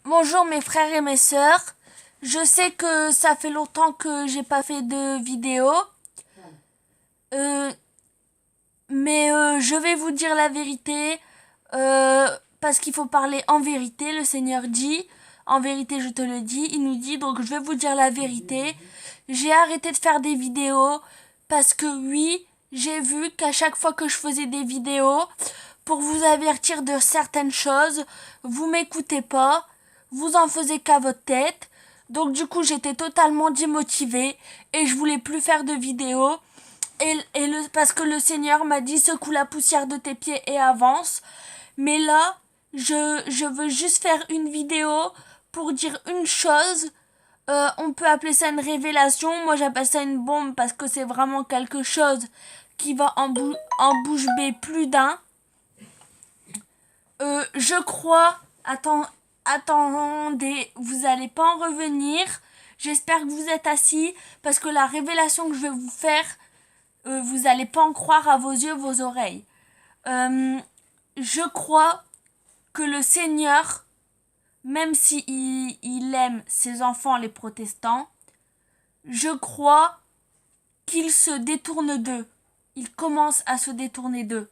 Bonjour mes frères et mes sœurs. Je sais que ça fait longtemps que j'ai pas fait de vidéo, euh, mais je vais vous dire la vérité parce qu'il faut parler en vérité. Le Seigneur dit, en vérité je te le dis, il nous dit, donc je vais vous dire la vérité. J'ai arrêté de faire des vidéos parce que oui, j'ai vu qu'à chaque fois que je faisais des vidéos, pour vous avertir de certaines choses, vous m'écoutez pas, vous en faisiez qu'à votre tête. Donc du coup j'étais totalement démotivée et je voulais plus faire de vidéos. Parce que le Seigneur m'a dit secoue la poussière de tes pieds et avance. Mais là, je veux juste faire une vidéo pour dire une chose. On peut appeler ça une révélation. Moi j'appelle ça une bombe parce que c'est vraiment quelque chose qui va en bouche bée plus d'un. Je crois. Attendez, vous allez pas en revenir. J'espère que vous êtes assis parce que la révélation que je vais vous faire, vous allez pas en croire à vos yeux, vos oreilles. Je crois que le Seigneur, même si il aime ses enfants les protestants, je crois qu'il se détourne d'eux. Il commence à se détourner d'eux.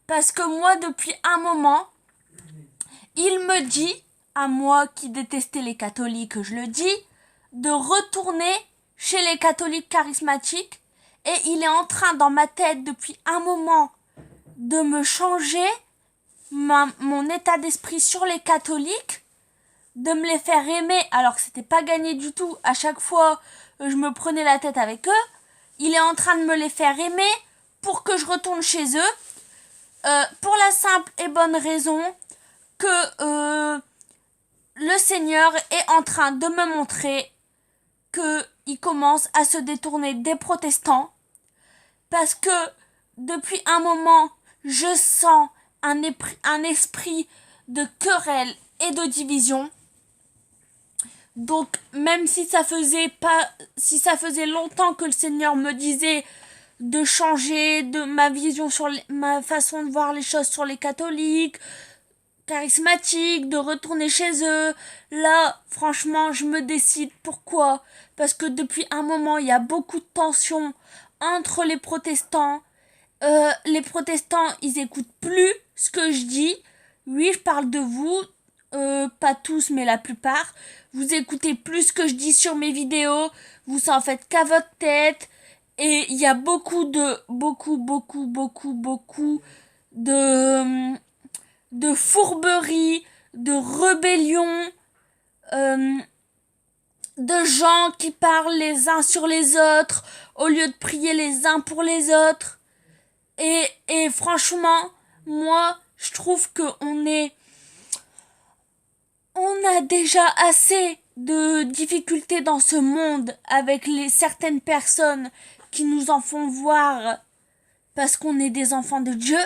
Parce que moi, depuis un moment, il me dit, à moi qui détestais les catholiques, je le dis, de retourner chez les catholiques charismatiques. Et il est en train, dans ma tête, depuis un moment, de me changer mon état d'esprit sur les catholiques, de me les faire aimer, alors que c'était pas gagné du tout. À chaque fois, je me prenais la tête avec eux. Il est en train de me les faire aimer pour que je retourne chez eux. Pour la simple et bonne raison que le Seigneur est en train de me montrer qu'il commence à se détourner des protestants parce que depuis un moment, je sens un esprit de querelle et de division. Donc, même si si ça faisait longtemps que le Seigneur me disait de changer de ma vision sur ma façon de voir les choses sur les catholiques, charismatiques, de retourner chez eux. Là, franchement, je me décide. Pourquoi? Parce que depuis un moment, il y a beaucoup de tensions entre les protestants. Les protestants, ils écoutent plus ce que je dis. Oui, je parle de vous. Pas tous, mais la plupart. Vous écoutez plus ce que je dis sur mes vidéos. Vous en faites qu'à votre tête. Et il y a beaucoup de fourberie, de rébellion, euh, de gens qui parlent les uns sur les autres au lieu de prier les uns pour les autres. Et franchement, moi, je trouve on a déjà assez de difficultés dans ce monde avec certaines personnes qui nous en font voir parce qu'on est des enfants de Dieu.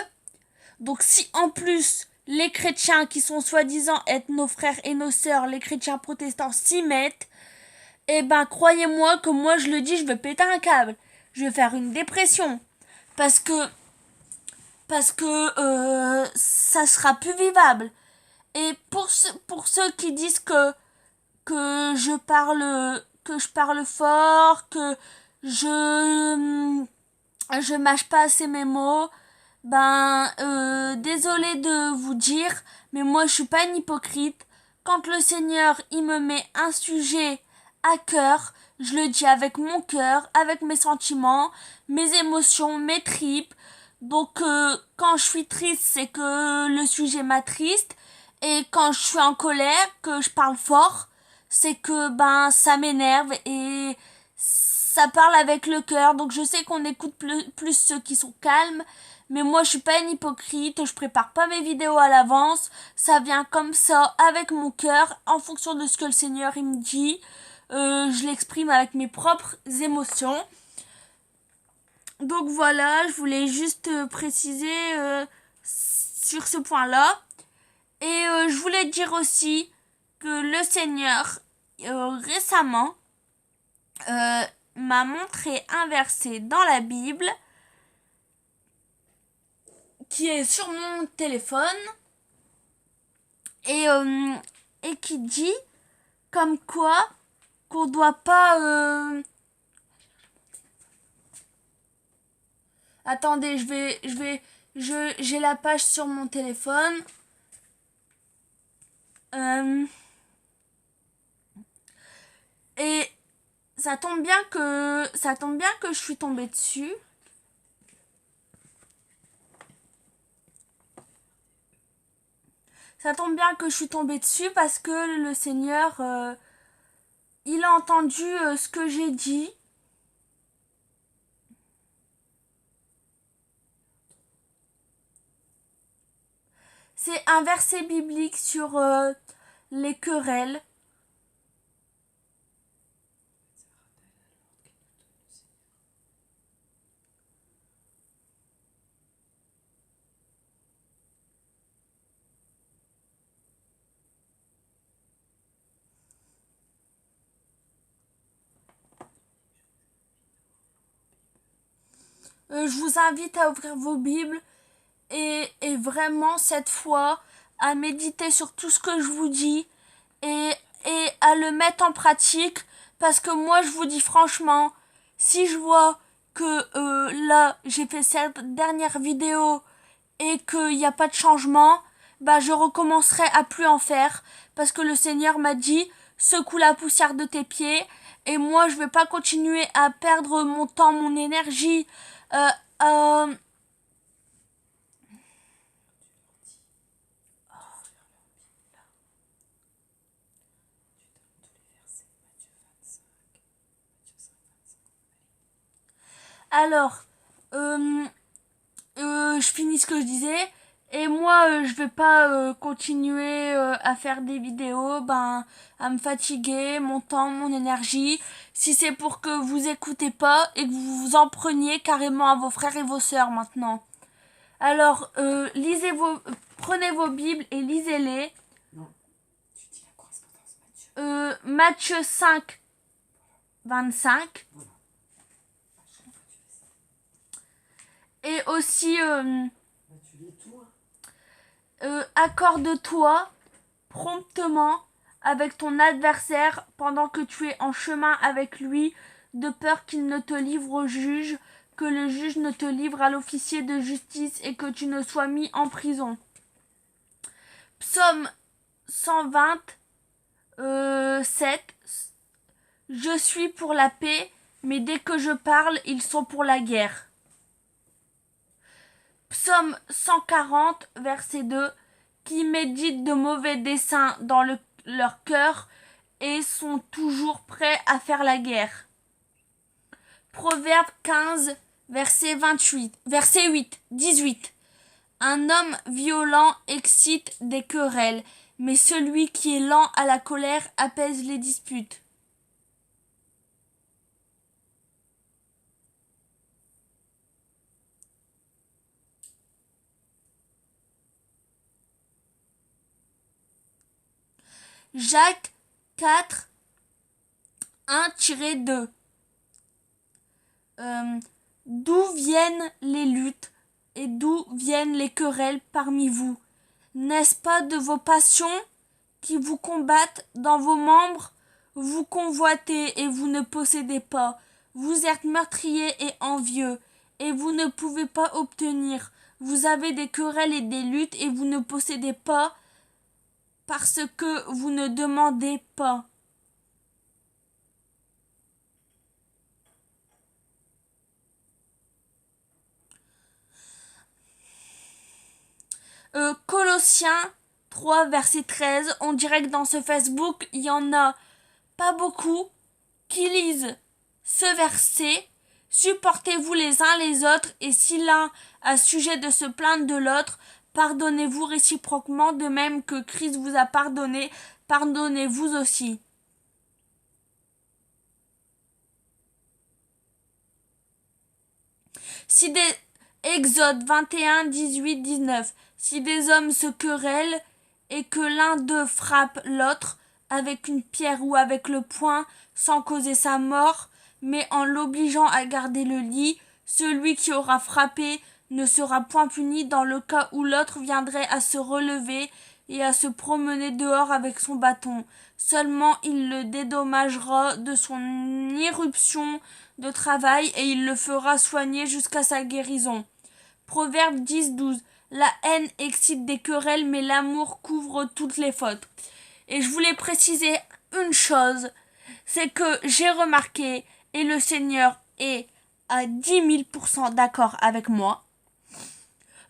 Donc si en plus les chrétiens qui sont soi-disant être nos frères et nos sœurs, les chrétiens protestants s'y mettent, eh ben croyez-moi que moi je le dis, je vais péter un câble. Je vais faire une dépression. Parce que ça sera plus vivable. Et pour ceux qui disent que je parle fort, que je mâche pas assez mes mots, ben désolé de vous dire, mais moi je suis pas une hypocrite. Quand le Seigneur il me met un sujet à cœur, je le dis avec mon cœur, avec mes sentiments, mes émotions, mes tripes. Donc quand je suis triste, c'est que le sujet m'attriste. Et quand je suis en colère, que je parle fort, c'est que ben ça m'énerve et ça parle avec le cœur. Donc je sais qu'on écoute plus ceux qui sont calmes. Mais moi je suis pas une hypocrite, je prépare pas mes vidéos à l'avance. Ça vient comme ça, avec mon cœur, en fonction de ce que le Seigneur il me dit. Je l'exprime avec mes propres émotions. Donc voilà, je voulais juste préciser sur ce point-là. Et je voulais dire aussi que le Seigneur, récemment, m'a montré un verset dans la Bible qui est sur mon téléphone. et, et qui dit comme quoi qu'on doit pas... Attendez, j'ai la page sur mon téléphone. Et ça tombe bien que je suis tombée dessus. Ça tombe bien que je suis tombée dessus parce que le Seigneur, il a entendu ce que j'ai dit. C'est un verset biblique sur les querelles. Je vous invite à ouvrir vos Bibles et vraiment cette fois à méditer sur tout ce que je vous dis et à le mettre en pratique parce que moi je vous dis franchement, si je vois que là j'ai fait cette dernière vidéo et qu'il n'y a pas de changement, bah je recommencerai à plus en faire parce que le Seigneur m'a dit secoue la poussière de tes pieds et moi je vais pas continuer à perdre mon temps, mon énergie euh, euh, alors je finis ce que je disais et moi je vais pas continuer à faire des vidéos, ben à me fatiguer, mon temps, mon énergie, si c'est pour que vous écoutez pas et que vous vous en preniez carrément à vos frères et vos sœurs maintenant. Alors prenez vos Bibles et lisez-les. Non, tu dis la correspondance Matthieu. Matthieu 5, 25. Voilà. Et aussi Tu lis tout, accorde-toi promptement avec ton adversaire pendant que tu es en chemin avec lui, de peur qu'il ne te livre au juge, que le juge ne te livre à l'officier de justice et que tu ne sois mis en prison. Psaume 127. Je suis pour la paix, mais dès que je parle, ils sont pour la guerre. Psaume 140, verset 2. Qui méditent de mauvais desseins dans leur cœur et sont toujours prêts à faire la guerre. Proverbe 15, verset 18. Un homme violent excite des querelles, mais celui qui est lent à la colère apaise les disputes. Jacques 4, 1-2. D'où viennent les luttes et d'où viennent les querelles parmi vous? N'est-ce pas de vos passions qui vous combattent dans vos membres? Vous convoitez et vous ne possédez pas. Vous êtes meurtriers et envieux et vous ne pouvez pas obtenir. Vous avez des querelles et des luttes et vous ne possédez pas parce que vous ne demandez pas. Colossiens 3, verset 13. On dirait que dans ce Facebook, il y en a pas beaucoup qui lisent ce verset. Supportez-vous les uns les autres, et si l'un a sujet de se plaindre de l'autre, pardonnez-vous réciproquement, de même que Christ vous a pardonné, pardonnez-vous aussi. Si des Exode 21, 18, 19. Si des hommes se querellent et que l'un d'eux frappe l'autre avec une pierre ou avec le poing sans causer sa mort, mais en l'obligeant à garder le lit, celui qui aura frappé ne sera point puni dans le cas où l'autre viendrait à se relever et à se promener dehors avec son bâton. Seulement il le dédommagera de son irruption de travail et il le fera soigner jusqu'à sa guérison. Proverbe 10-12. La haine excite des querelles, mais l'amour couvre toutes les fautes. Et je voulais préciser une chose, c'est que j'ai remarqué, et le Seigneur est à 10 000% d'accord avec moi,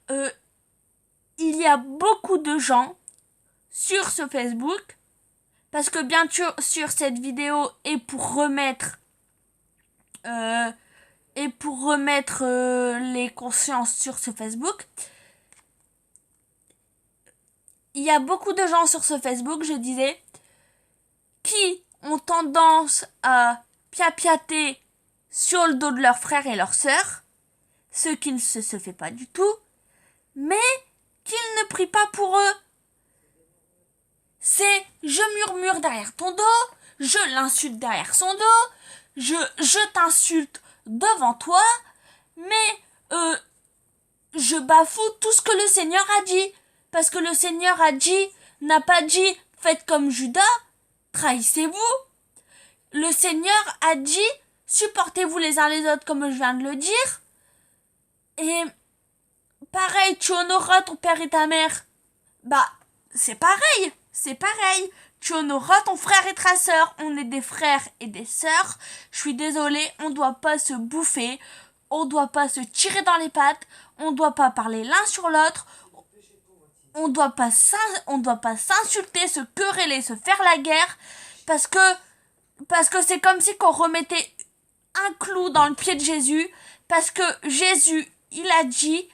il y a beaucoup de gens sur ce Facebook, parce que bien sûr cette vidéo est pour remettre les consciences sur ce Facebook. Il y a beaucoup de gens sur ce Facebook, je disais, qui ont tendance à piapiater sur le dos de leurs frères et leurs sœurs, ce qui ne se fait pas du tout, mais qu'ils ne prient pas pour eux. C'est je murmure derrière ton dos, je l'insulte derrière son dos, je t'insulte devant toi, mais je bafoue tout ce que le Seigneur a dit. Parce que le Seigneur n'a pas dit faites comme Judas, trahissez-vous. Le Seigneur a dit supportez-vous les uns les autres comme je viens de le dire. Et pareil, tu honoreras ton père et ta mère. Bah, c'est pareil. Tu honoreras ton frère et ta sœur. On est des frères et des sœurs. Je suis désolée, on doit pas se bouffer. On doit pas se tirer dans les pattes. On doit pas parler l'un sur l'autre. On doit pas s'insulter, se quereller, se faire la guerre. Parce que c'est comme si qu'on remettait un clou dans le pied de Jésus. Parce que Jésus, il a dit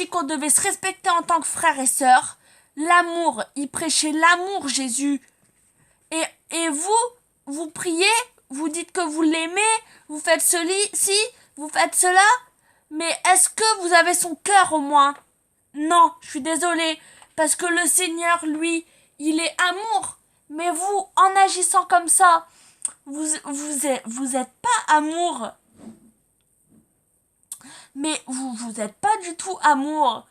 qu'on devait se respecter en tant que frère et sœur. L'amour, il prêchait l'amour, Jésus. Et vous priez, vous dites que vous l'aimez, vous faites ceci, vous faites cela. Mais est-ce que vous avez son cœur au moins? Non, je suis désolée. Parce que le Seigneur, lui, il est amour. Mais vous, en agissant comme ça, vous êtes pas amour. Mais vous êtes pas du tout amour.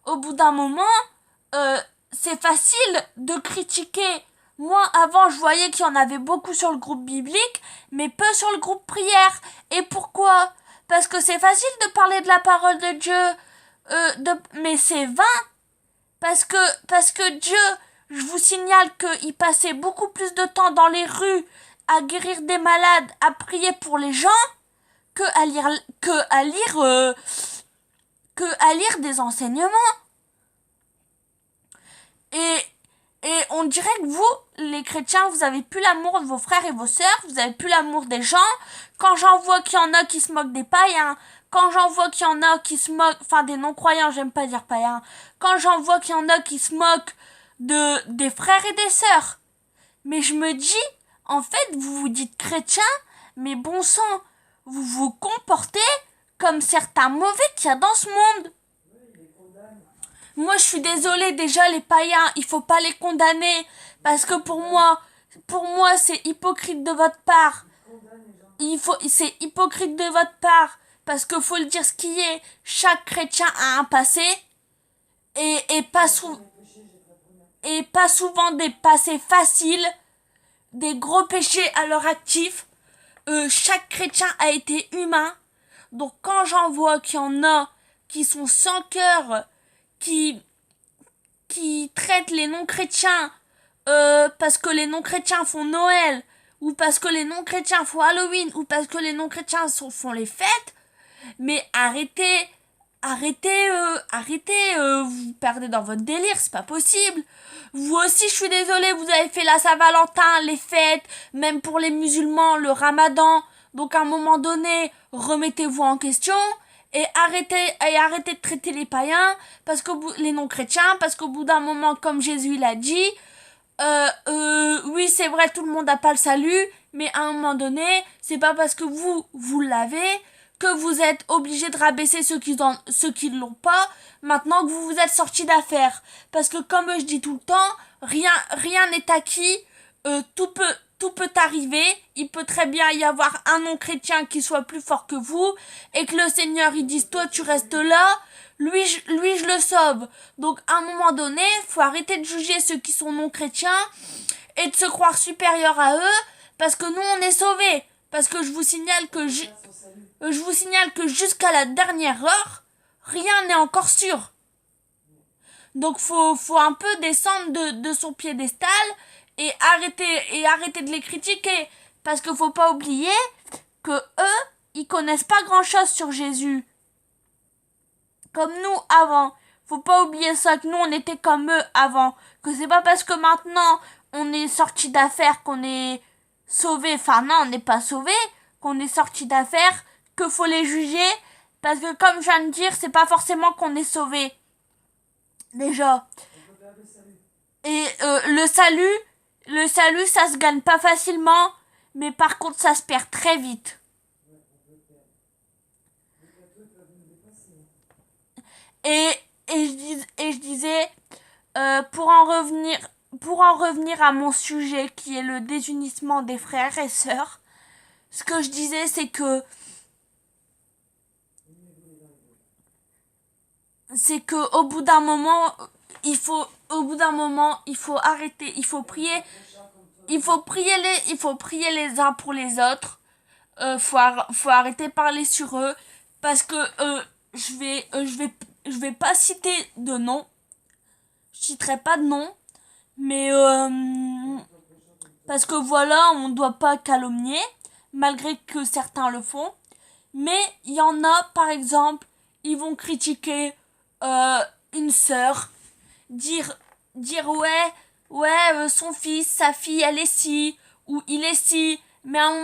Au bout d'un moment, c'est facile de critiquer. Moi, avant, je voyais qu'il y en avait beaucoup sur le groupe biblique, mais peu sur le groupe prière. Et pourquoi? Parce que c'est facile de parler de la parole de Dieu, mais c'est vain. Parce que Dieu, je vous signale qu'il passait beaucoup plus de temps dans les rues à guérir des malades, à prier pour les gens, que à lire des enseignements. Et on dirait que vous, les chrétiens, vous avez plus l'amour de vos frères et vos sœurs, vous avez plus l'amour des gens. Quand j'en vois qu'il y en a qui se moquent des païens, quand j'en vois qu'il y en a qui se moquent, enfin des non-croyants, j'aime pas dire païens, quand j'en vois qu'il y en a qui se moquent des frères et des sœurs. Mais je me dis, en fait, vous vous dites chrétiens, mais bon sang, vous vous comportez comme certains mauvais qu'il y a dans ce monde. Moi, je suis désolée, déjà, les païens, il faut pas les condamner. Parce que pour moi, c'est hypocrite de votre part. C'est hypocrite de votre part. Parce que faut le dire ce qui est. Chaque chrétien a un passé. Et pas souvent des passés faciles. Des gros péchés à leur actif. Chaque chrétien a été humain. Donc quand j'en vois qu'il y en a qui sont sans cœur, qui traitent les non-chrétiens parce que les non-chrétiens font Noël, ou parce que les non-chrétiens font Halloween, ou parce que les non-chrétiens font les fêtes, mais arrêtez, vous perdez dans votre délire, c'est pas possible. Vous aussi, je suis désolée, vous avez fait la Saint-Valentin, les fêtes, même pour les musulmans, le Ramadan. Donc à un moment donné, remettez-vous en question et arrêtez de traiter les païens, les non-chrétiens, parce qu'au bout d'un moment, comme Jésus l'a dit, oui, c'est vrai, tout le monde n'a pas le salut, mais à un moment donné, c'est pas parce que vous l'avez que vous êtes obligé de rabaisser ceux qui ne l'ont pas, maintenant que vous vous êtes sortis d'affaire. Parce que comme je dis tout le temps, rien n'est acquis, tout tout peut arriver. Il peut très bien y avoir un non-chrétien qui soit plus fort que vous et que le Seigneur il dise toi tu restes là, lui je le sauve. Donc à un moment donné, faut arrêter de juger ceux qui sont non-chrétiens et de se croire supérieurs à eux parce que nous on est sauvés. Parce que je vous signale que jusqu'à la dernière heure, rien n'est encore sûr. Donc faut un peu descendre de son piédestal et arrêter de les critiquer. Parce qu'il faut pas oublier que eux, ils connaissent pas grand chose sur Jésus. Comme nous avant. Faut pas oublier ça, que nous on était comme eux avant. Que c'est pas parce que maintenant on est sorti d'affaires qu'on est sauvé. Enfin non, on n'est pas sauvé. Qu'on est sorti d'affaires, que faut les juger. Parce que comme je viens de dire, c'est pas forcément qu'on est sauvé. Déjà. Et le salut, ça se gagne pas facilement, mais par contre, ça se perd très vite. Et je disais, pour en revenir à mon sujet qui est le désunissement des frères et sœurs, ce que je disais, c'est que au bout d'un moment, il faut arrêter, il faut prier les uns pour les autres. Faut arrêter de parler sur eux parce que je vais pas citer de nom. Je citerai pas de nom, mais parce que voilà, on doit pas calomnier malgré que certains le font. Mais il y en a, par exemple, ils vont critiquer une sœur, dire ouais, son fils, sa fille, elle est ci, ou il est ci. Mais à un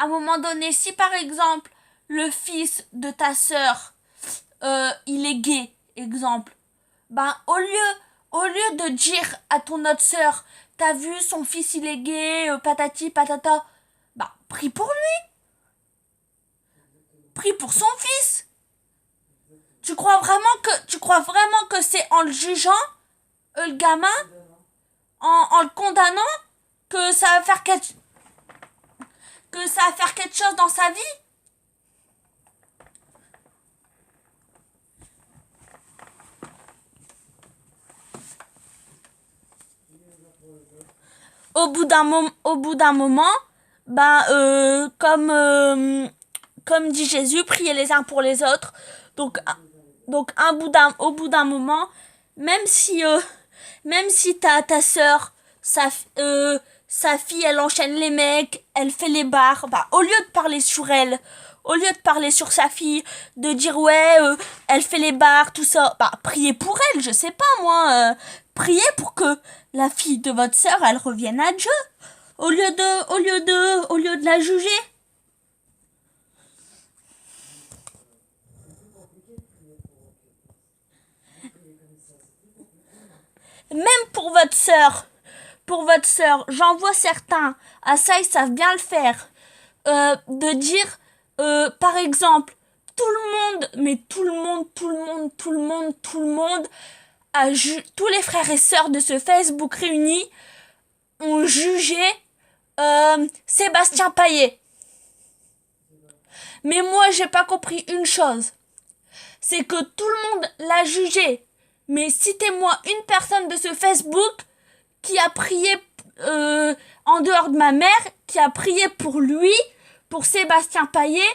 moment donné, si par exemple, le fils de ta sœur, il est gay, exemple, ben, au lieu de dire à ton autre sœur, t'as vu, son fils, il est gay, patati, patata, ben, prie pour lui. Prie pour son fils. Tu crois vraiment que c'est en le jugeant, le gamin, en le condamnant, que ça va faire quelque chose dans sa vie? Au bout d'un moment, ben comme dit Jésus, priez les uns pour les autres. Donc au bout d'un moment, même si ta sœur, sa fille, elle enchaîne les mecs, elle fait les bars, bah, au lieu de parler sur elle, au lieu de parler sur sa fille, de dire ouais, elle fait les bars, tout ça, bah, priez pour elle, je sais pas moi, priez pour que la fille de votre sœur, elle revienne à Dieu, au lieu de la juger. Même pour votre sœur, j'en vois certains, à ça ils savent bien le faire, de dire, par exemple, tout le monde, tous les frères et sœurs de ce Facebook réunis ont jugé Sébastien Paillet. Mais moi, j'ai pas compris une chose, c'est que tout le monde l'a jugé. Mais citez-moi une personne de ce Facebook qui a prié en dehors de ma mère, qui a prié pour lui, pour Sébastien Paillet,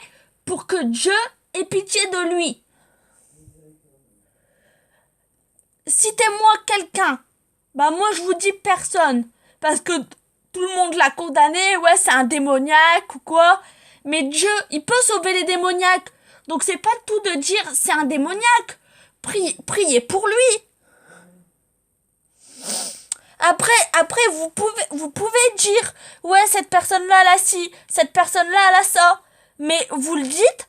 pour que Dieu ait pitié de lui. Citez-moi quelqu'un. Bah moi je vous dis personne. Parce que tout le monde l'a condamné, ouais c'est un démoniaque ou quoi. Mais Dieu, il peut sauver les démoniaques. Donc c'est pas tout de dire c'est un démoniaque. Priez pour lui. Après vous pouvez dire ouais cette personne-là elle a ci, cette personne-là elle a ça. Mais vous le dites,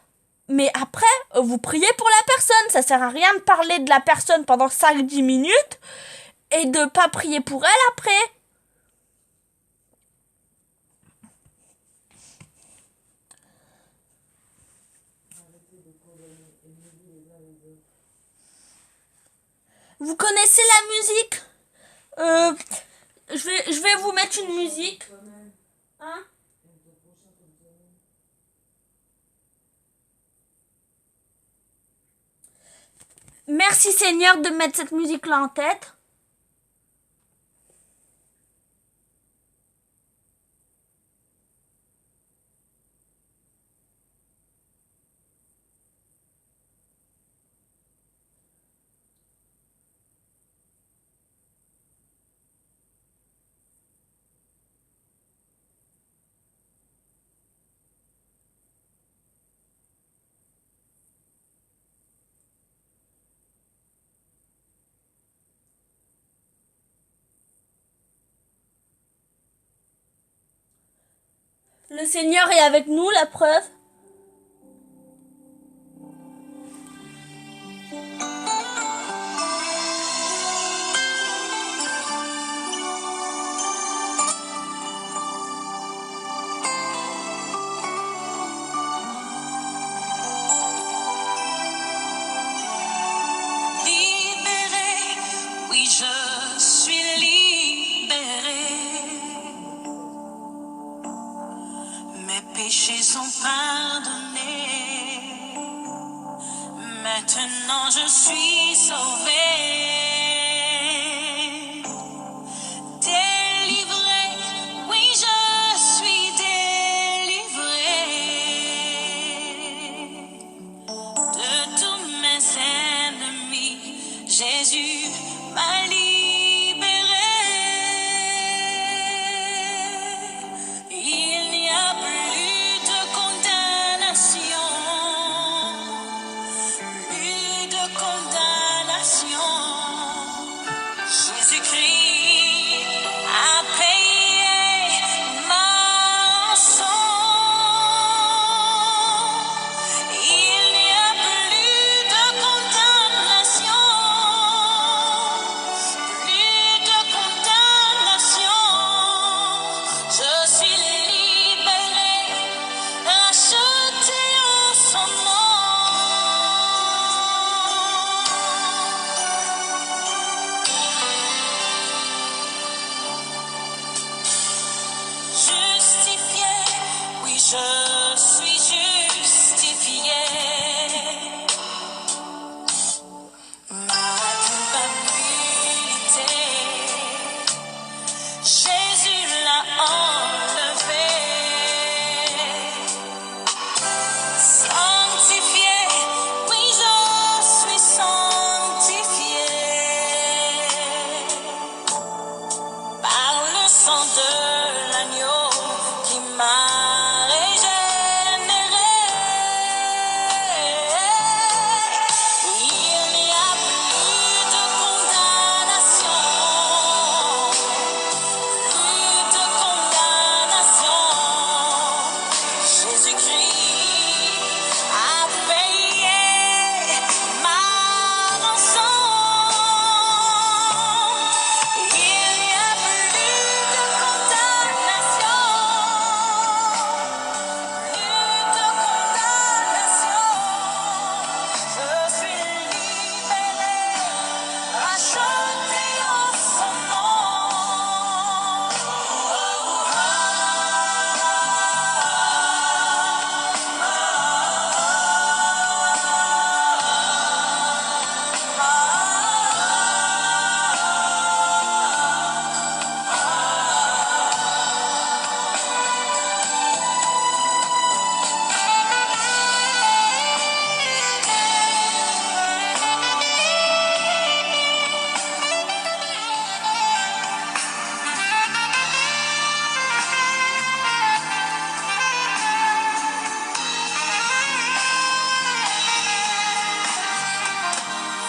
mais après vous priez pour la personne. Ça sert à rien de parler de la personne pendant 5-10 minutes et de pas prier pour elle après. Vous connaissez la musique? Je vais vous mettre une musique. Hein? Merci Seigneur de mettre cette musique-là en tête. Le Seigneur est avec nous, la preuve. Libérée, oui, je suis libérée. Mes péchés sont pardonnés. Maintenant je suis sauvée. Délivrée, oui, je suis délivrée. De tous mes ennemis, Jésus m'a libérée. Il n'y a plus de condamnation, plus de condamnation. Jésus-Christ a payé ma rançon. Il n'y a plus de condamnation, plus de condamnation. Je suis libérée, rachetée en son nom. Justifiée, oui, je suis justifiée. Ma culpabilité, Jésus l'a enlevée. Sanctifiée, oui, je suis sanctifiée. Par le sang de l'agneau qui m'a régénéré. Il n'y a plus de condamnation, plus de condamnation. Jésus-Christ a payé ma rançon. Il n'y a plus de condamnation, plus de condamnation. Je suis libérée, rachetée en son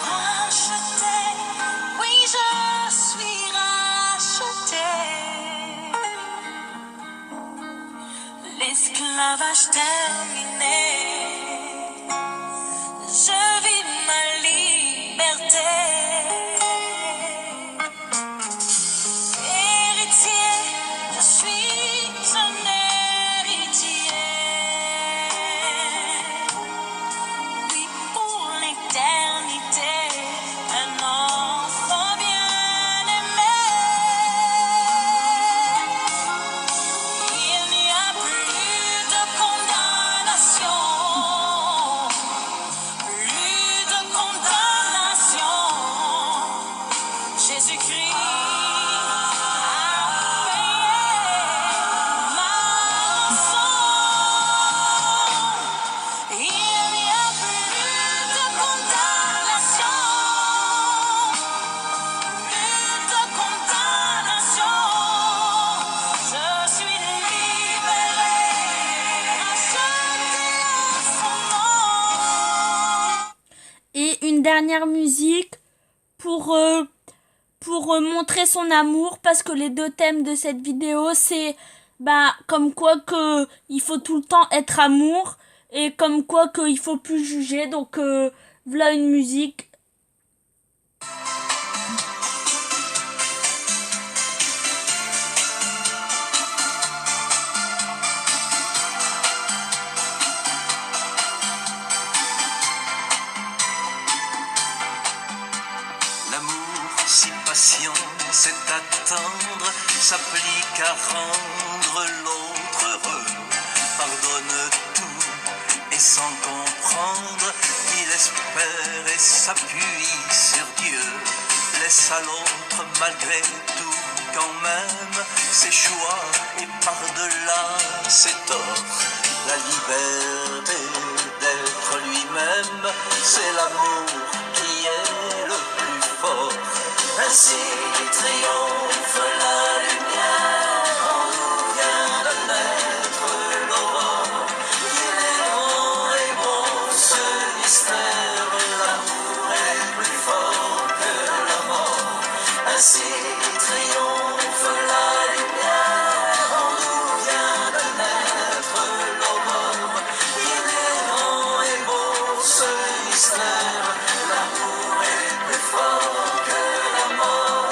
rachetée, oui, je suis rachetée. L'esclavage terminé, je vis ma liberté. Héritier, je suis un héritier. Oui, pour l'éternité, un enfant bien-aimé. Il dernière musique pour montrer son amour, parce que les deux thèmes de cette vidéo c'est comme quoi que il faut tout le temps être amour et comme quoi qu'il faut plus juger. Donc voilà une musique. Si patient, c'est attendre, s'applique à rendre l'autre heureux, pardonne tout et sans comprendre, il espère et s'appuie sur Dieu, laisse à l'autre malgré tout quand même ses choix et par-delà ses torts, la liberté d'être lui-même, c'est l'amour qui est le plus fort. Ainsi triomphe la lumière, en nous vient de naître l'aurore. Il est grand et beau ce mystère, l'amour est plus fort que la mort. Ainsi triomphe la lumière, en nous vient de naître l'aurore. Il est grand et beau ce mystère, l'amour est plus fort que la mort.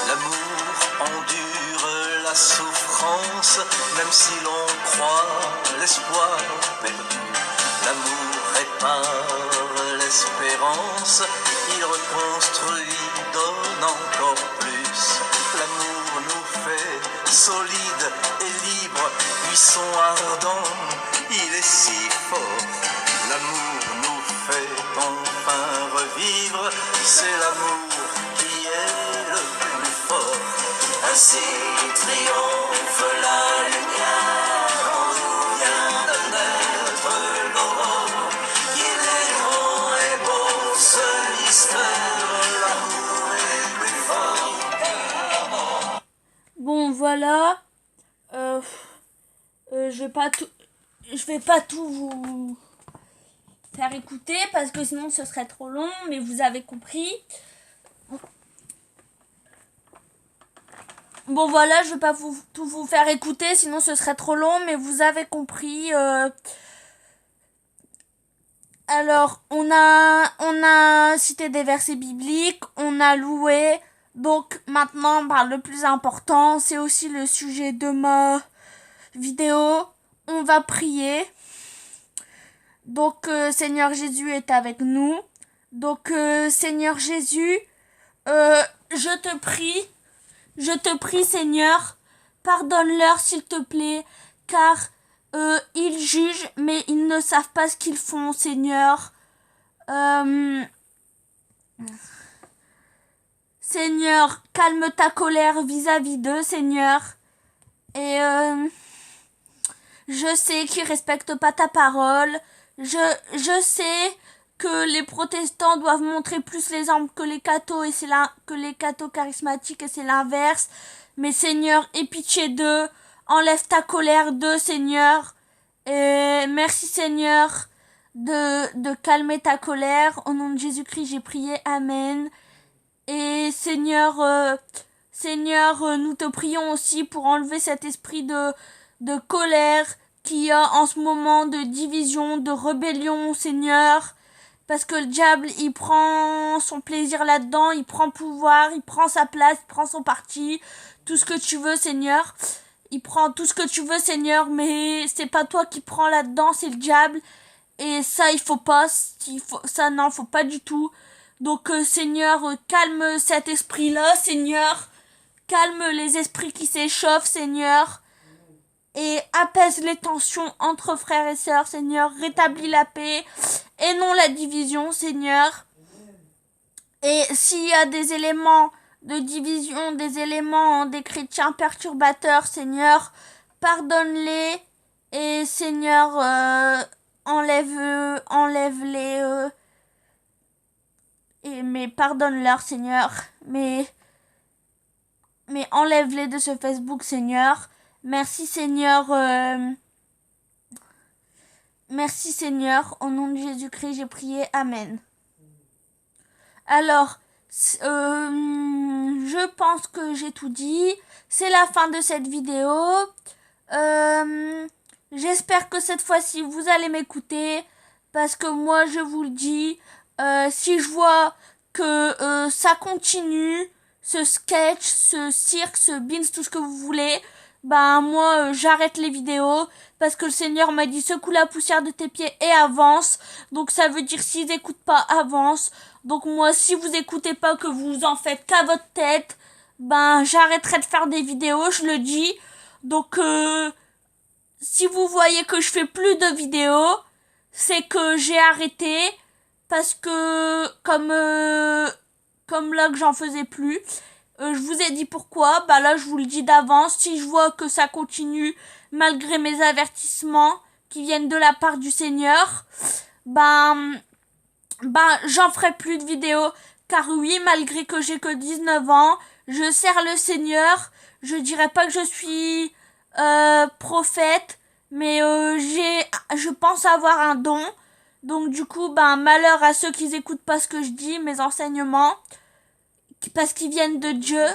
L'amour endure la souffrance, même si l'on croit l'espoir perdu. L'amour répare l'espérance, il reconstruit, donne encore plus. L'amour nous fait solides et libres, buisson ardent, il est si fort. L'amour nous fait enfin revivre, c'est l'amour qui est le plus fort. Ainsi triomphe la lumière, en nous vient de naître l'aurore. Il est grand et beau ce mystère, l'amour est plus fort que la mort. Bon voilà, je vais pas tout vous faire écouter parce que sinon ce serait trop long, mais vous avez compris. Bon voilà, je vais pas tout vous faire écouter, sinon ce serait trop long, mais vous avez compris. Alors, on a cité des versets bibliques, on a loué. Donc maintenant, le plus important, c'est aussi le sujet de ma vidéo. On va prier. Donc Seigneur Jésus est avec nous. Donc Seigneur Jésus, je te prie Seigneur, pardonne-leur s'il te plaît, car ils jugent mais ils ne savent pas ce qu'ils font, Seigneur. Seigneur, calme ta colère vis-à-vis d'eux, Seigneur. Et je sais qu'ils respectent pas ta parole. Je sais que les protestants doivent montrer plus l'exemple que les cathos et que les cathos charismatiques, et c'est l'inverse. Mais Seigneur, aie pitié d'eux. Enlève ta colère d'eux, Seigneur. Et merci Seigneur de calmer ta colère. Au nom de Jésus-Christ, j'ai prié. Amen. Et Seigneur, nous te prions aussi pour enlever cet esprit de colère qu'il y a en ce moment, de division, de rébellion, Seigneur. Parce que le diable, il prend son plaisir là-dedans, il prend pouvoir, il prend sa place, il prend son parti, tout ce que tu veux, Seigneur. Il prend tout ce que tu veux, Seigneur, mais c'est pas toi qui prends là-dedans, c'est le diable. Et ça, il faut pas, faut pas du tout. Donc, Seigneur, calme cet esprit-là, Seigneur. Calme les esprits qui s'échauffent, Seigneur. Et apaise les tensions entre frères et sœurs, Seigneur. Rétablis la paix et non la division, Seigneur. Et s'il y a des éléments de division, des éléments des chrétiens perturbateurs, Seigneur, pardonne-les. Et Seigneur, enlève-les mais pardonne-leur, Seigneur. Mais enlève-les de ce Facebook, Seigneur. Merci, Seigneur. Merci, Seigneur. Au nom de Jésus-Christ, j'ai prié. Amen. Alors, je pense que j'ai tout dit. C'est la fin de cette vidéo. J'espère que cette fois-ci, vous allez m'écouter. Parce que moi, je vous le dis, si je vois que ça continue, ce sketch, ce cirque, ce beans, tout ce que vous voulez, ben moi, j'arrête les vidéos. Parce que le Seigneur m'a dit, secoue la poussière de tes pieds et avance. Donc ça veut dire, s'ils n'écoutent pas, avance. Donc moi, si vous écoutez pas, que vous en faites qu'à votre tête, ben j'arrêterai de faire des vidéos, je le dis. Donc si vous voyez que je fais plus de vidéos, c'est que j'ai arrêté parce que comme là que j'en faisais plus, je vous ai dit pourquoi. Bah là, je vous le dis d'avance. Si je vois que ça continue malgré mes avertissements qui viennent de la part du Seigneur, ben j'en ferai plus de vidéos. Car oui, malgré que j'ai que 19 ans, je sers le Seigneur. Je dirais pas que je suis prophète, mais je pense avoir un don. Donc du coup, malheur à ceux qui n'écoutent pas ce que je dis, mes enseignements, parce qu'ils viennent de Dieu.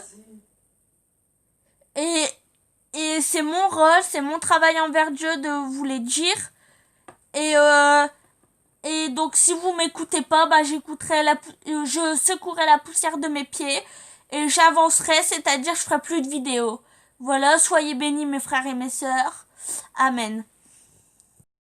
Et c'est mon rôle, c'est mon travail envers Dieu de vous les dire. Et donc si vous m'écoutez pas, je secouerai la poussière de mes pieds et j'avancerai, c'est-à-dire je ferai plus de vidéos. Voilà, soyez bénis mes frères et mes sœurs. Amen.